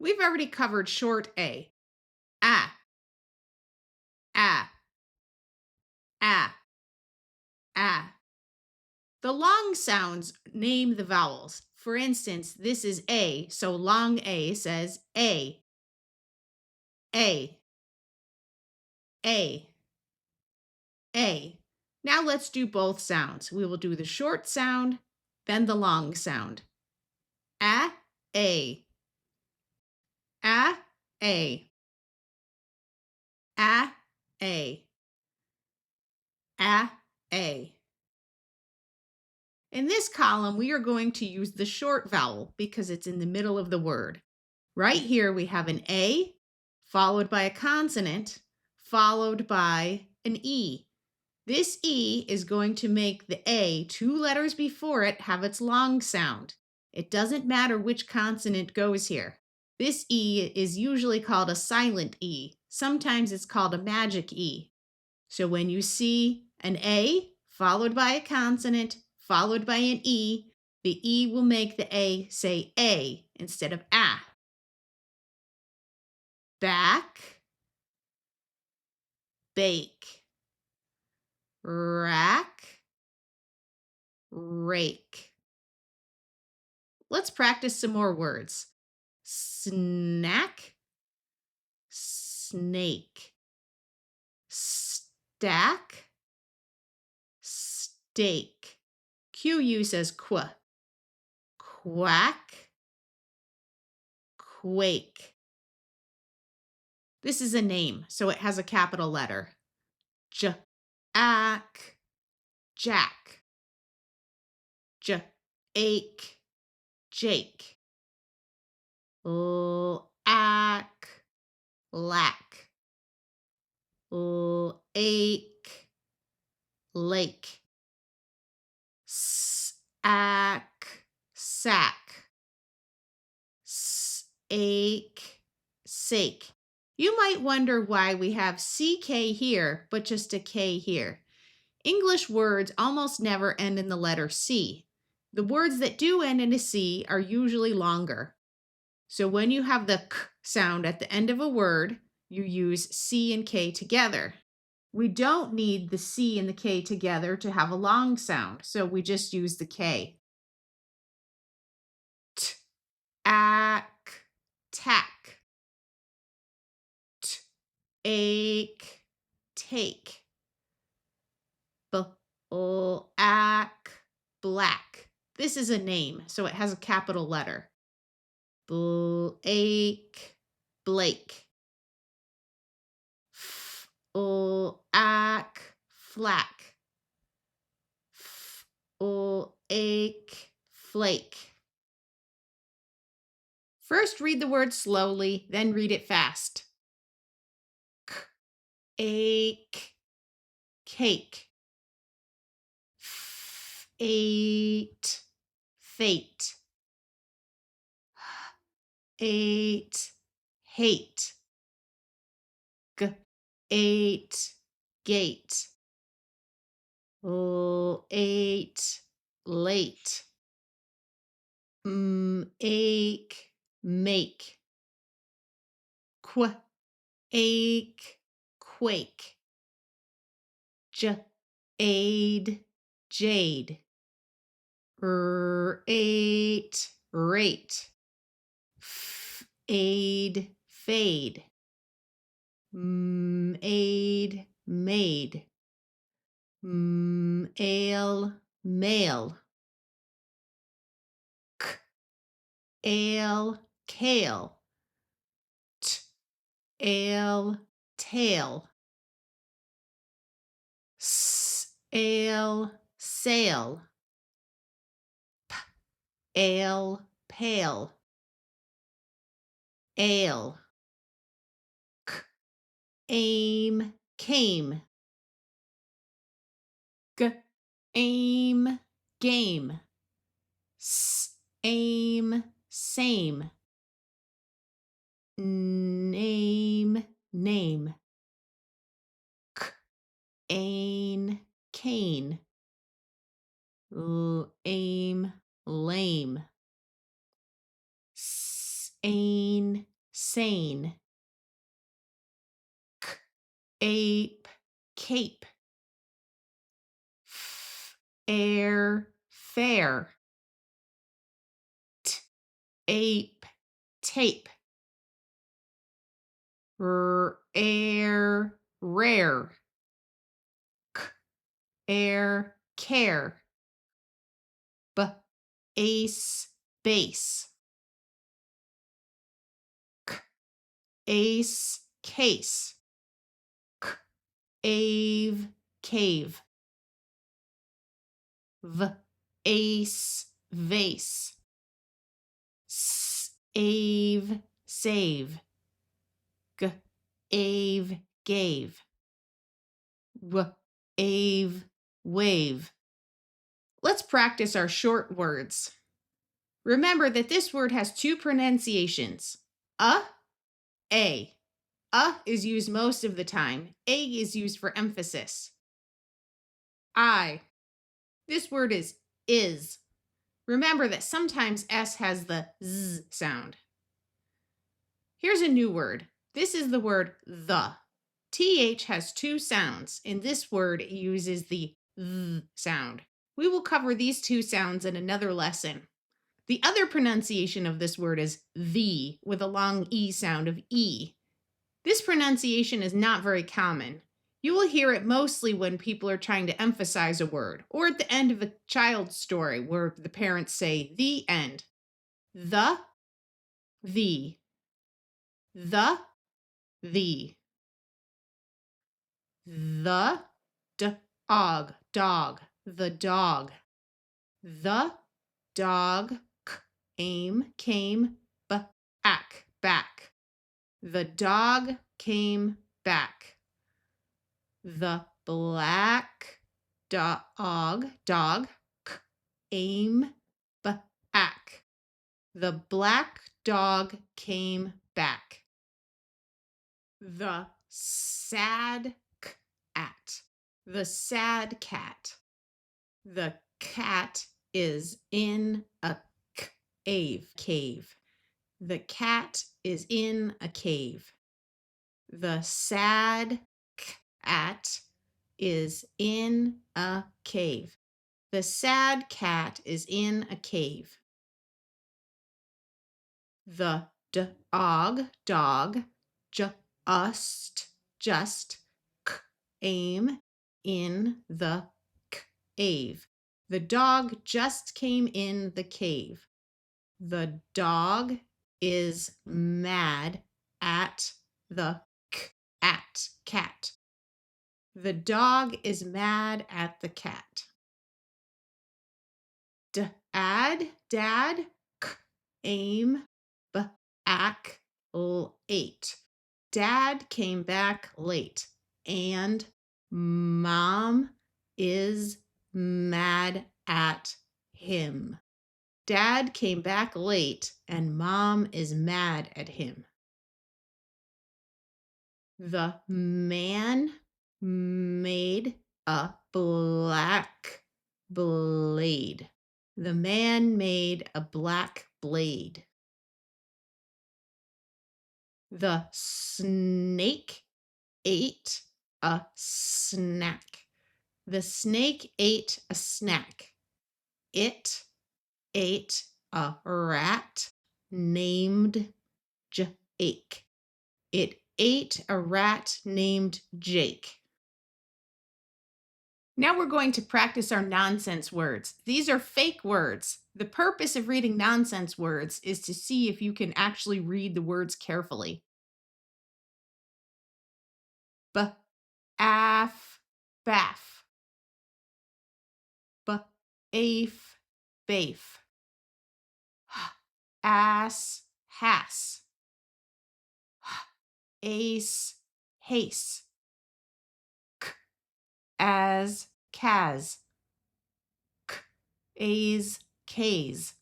We've already covered short A. Ah, ah, ah, ah. The long sounds name the vowels. For instance, this is A, so long A says A, A, A, A. Now let's do both sounds. We will do the short sound, then the long sound. A, A, A, A, A, A, A, A. In this column, we are going to use the short vowel because it's in the middle of the word. Right here, we have an A, followed by a consonant, followed by an E. This E is going to make the A, 2 letters before it, have its long sound. It doesn't matter which consonant goes here. This E is usually called a silent E. Sometimes it's called a magic E. So when you see an A followed by a consonant, followed by an E, the E will make the A say A instead of A. Back, bake, rack, rake. Let's practice some more words. Snack, snake, stack, steak. QU says qu. Quack, quake. This is a name, so it has a capital letter. Jack, Jack. Ache, Jake. Ack, lack. Ache, lake. Sack, sack. Ache, sake. You might wonder why we have CK here, but just a K here. English words almost never end in the letter C. The words that do end in a C are usually longer. So when you have the K sound at the end of a word, you use C and K together. We don't need the C and the K together to have a long sound, so we just use the K. T, ack, tack. T, ache, take. Black, black. This is a name, so it has a capital letter. Blake, Blake. Flack, flack. Ache, flake. First read the word slowly, then read it fast. Ache, cake. Ate, fate. Ate, hate. Ate, gate. Ate, late. Ache, make. Ache, quake. Aid, jade. Ate, rate. Aid, fade. Aid, made. Ale, male. Ale, kale. Ale, tail. Ale, sail. Ale, pale. Ale. Aim, came. Aim, game. Aim, same. Name, name. Ain, cane. Aim, lame. Ain, sane. K, ape, cape. F, air, fair. T, ape, tape. R, air, rare. K, air, care. B, ace, base. K, ace, case. K, ave, cave. V, ace, vase. S, ave, save. G, ave, gave. W, ave, wave. Let's practice our short words. Remember that this word has two pronunciations. A. Is used most of the time. A is used for emphasis. I. This word is. Remember that sometimes S has the Z sound. Here's a new word. This is the word the. TH has two sounds. In this word, it uses the th sound. We will cover these two sounds in another lesson. The other pronunciation of this word is the, with a long E sound of E. This pronunciation is not very common. You will hear it mostly when people are trying to emphasize a word, or at the end of a child's story where the parents say the end. The, the, the, the. The, dog, dog, the dog. The dog, came, back. The dog came back. The black dog, came back. The black dog came back. The sad cat. The sad cat. The cat is in a cave. The cat is in a cave. The sad cat is in a cave. The sad cat is in a cave. The dog, just, came in the cave. The dog just came in the cave. The dog is mad at the cat. The dog is mad at the cat. Dad, came back late. Dad came back late. And Mom is mad at him. Dad came back late and Mom is mad at him. The man made a black blade. The man made a black blade. The snake ate a snack. The snake ate a snack. It ate a rat named Jake. It ate a rat named Jake. Now we're going to practice our nonsense words. These are fake words. The purpose of reading nonsense words is to see if you can actually read the words carefully. Af, baff. Afe, bafe. Ass, hass. Ace, hace. As, cas. A's, case.